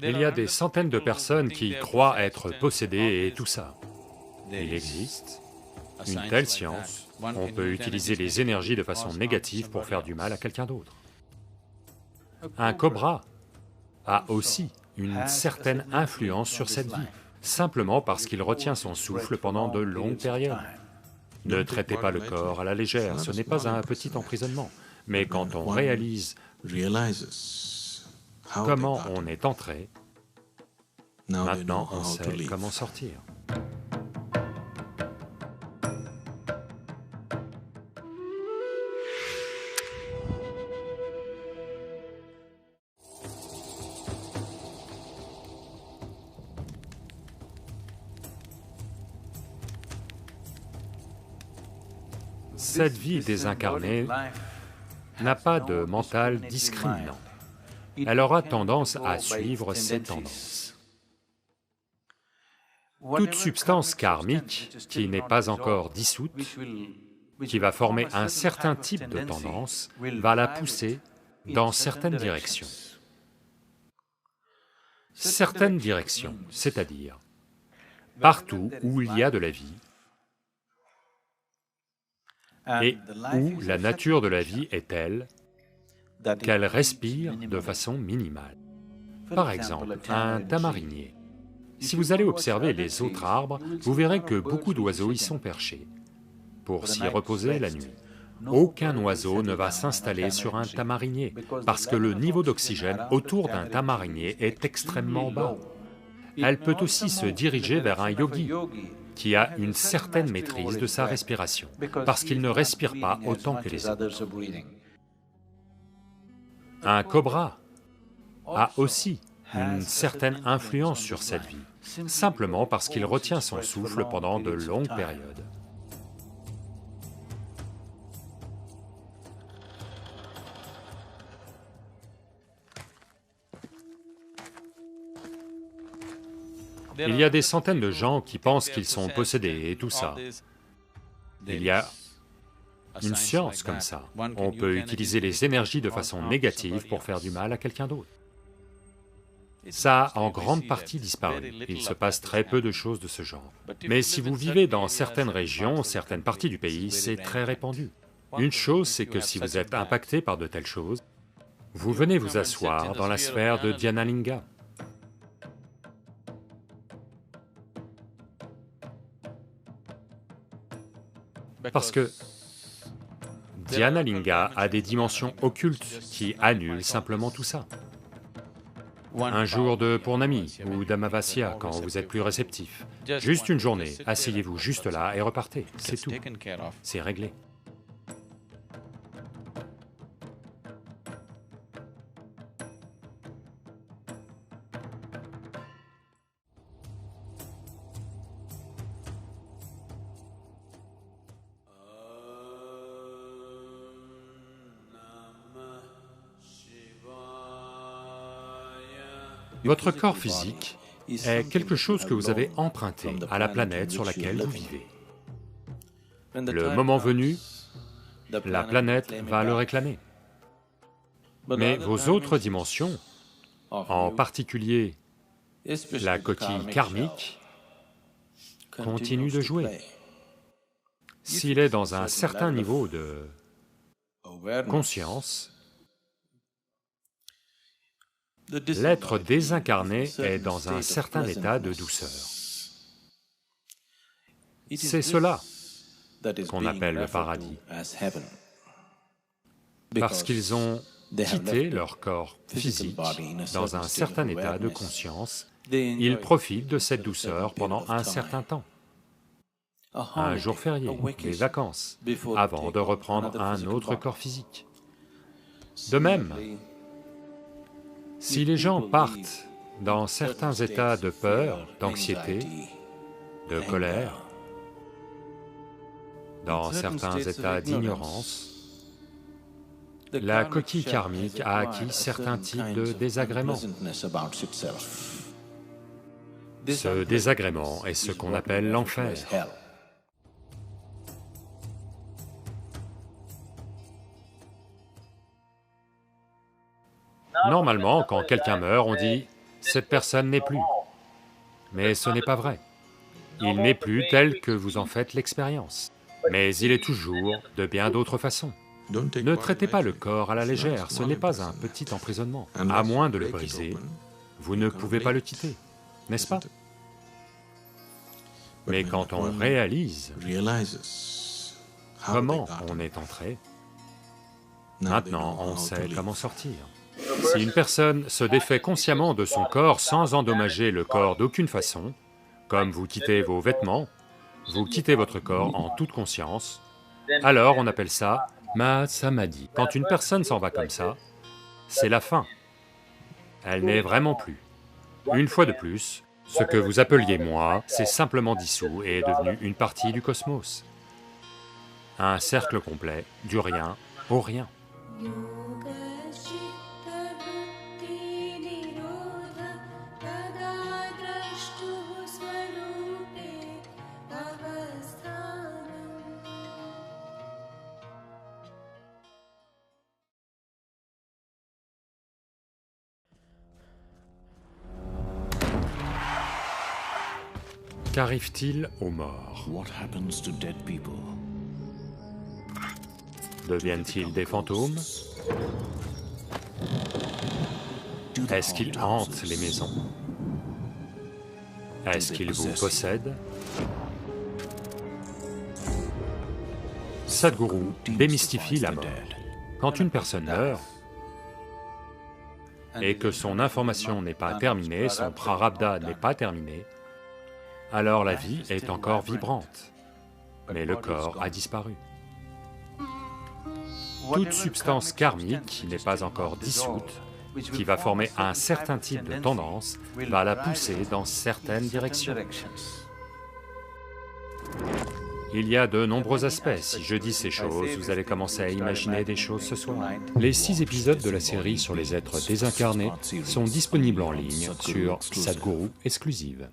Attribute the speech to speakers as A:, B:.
A: Il y a des centaines de personnes qui croient être possédées et tout ça. Il existe une telle science, on peut utiliser les énergies de façon négative pour faire du mal à quelqu'un d'autre. Un cobra a aussi une certaine influence sur cette vie, simplement parce qu'il retient son souffle pendant de longues périodes. Ne traitez pas le corps à la légère, ce n'est pas un petit emprisonnement, mais quand on réalise comment on est entré, maintenant on sait comment sortir. Cette vie désincarnée n'a pas de mental discriminant. Elle aura tendance à suivre ses tendances. Toute substance karmique qui n'est pas encore dissoute, qui va former un certain type de tendance, va la pousser dans certaines directions. Certaines directions, c'est-à-dire partout où il y a de la vie, et où la nature de la vie est telle qu'elle respire de façon minimale. Par exemple, un tamarinier. Si vous allez observer les autres arbres, vous verrez que beaucoup d'oiseaux y sont perchés, pour s'y reposer la nuit. Aucun oiseau ne va s'installer sur un tamarinier, parce que le niveau d'oxygène autour d'un tamarinier est extrêmement bas. Elle peut aussi se diriger vers un yogi, qui a une certaine maîtrise de sa respiration, parce qu'il ne respire pas autant que les autres. Un cobra a aussi une certaine influence sur cette vie, simplement parce qu'il retient son souffle pendant de longues périodes. Il y a des centaines de gens qui pensent qu'ils sont possédés et tout ça. Il y a une science comme ça. On peut utiliser les énergies de façon négative pour faire du mal à quelqu'un d'autre. Ça a en grande partie disparu, il se passe très peu de choses de ce genre. Mais si vous vivez dans certaines régions, certaines parties du pays, c'est très répandu. Une chose, c'est que si vous êtes impacté par de telles choses, vous venez vous asseoir dans la sphère de Dhyanalinga. Parce que Dhyanalinga a des dimensions occultes qui annulent simplement tout ça. Un jour de Purnami ou d'Amavasya quand vous êtes plus réceptif. Juste une journée, asseyez-vous juste là et repartez, c'est tout. C'est réglé. Votre corps physique est quelque chose que vous avez emprunté à la planète sur laquelle vous vivez. Le moment venu, la planète va le réclamer. Mais vos autres dimensions, en particulier la coquille karmique, continuent de jouer. S'il est dans un certain niveau de conscience, l'être désincarné est dans un certain état de douceur. C'est cela qu'on appelle le paradis. Parce qu'ils ont quitté leur corps physique dans un certain état de conscience, ils profitent de cette douceur pendant un certain temps. Un jour férié, des vacances, avant de reprendre un autre corps physique. De même, si les gens partent dans certains états de peur, d'anxiété, de colère, dans certains états d'ignorance, la coquille karmique a acquis certains types de désagréments. Ce désagrément est ce qu'on appelle l'enfer. Normalement, quand quelqu'un meurt, on dit cette personne n'est plus. Mais ce n'est pas vrai. Il n'est plus tel que vous en faites l'expérience. Mais il est toujours de bien d'autres façons. Ne traitez pas le corps à la légère, ce n'est pas un petit emprisonnement. À moins de le briser, vous ne pouvez pas le quitter, n'est-ce pas? Mais quand on réalise comment on est entré, maintenant on sait comment sortir. Si une personne se défait consciemment de son corps sans endommager le corps d'aucune façon, comme vous quittez vos vêtements, vous quittez votre corps en toute conscience, alors on appelle ça Mahasamadhi. Quand une personne s'en va comme ça, c'est la fin. Elle n'est vraiment plus. Une fois de plus, ce que vous appeliez moi, c'est simplement dissous et est devenu une partie du cosmos. Un cercle complet, du rien au rien. Qu'arrive-t-il aux morts? Deviennent-ils des fantômes? Est-ce qu'ils hantent les maisons? Est-ce qu'ils vous possèdent? Sadhguru démystifie la mort. Quand une personne meurt, et que son information n'est pas terminée, son prarabdha n'est pas terminé, alors la vie est encore vibrante, mais le corps a disparu. Toute substance karmique qui n'est pas encore dissoute, qui va former un certain type de tendance, va la pousser dans certaines directions. Il y a de nombreux aspects. Si je dis ces choses, vous allez commencer à imaginer des choses ce soir. Les 6 épisodes de la série sur les êtres désincarnés sont disponibles en ligne sur Sadhguru Exclusive.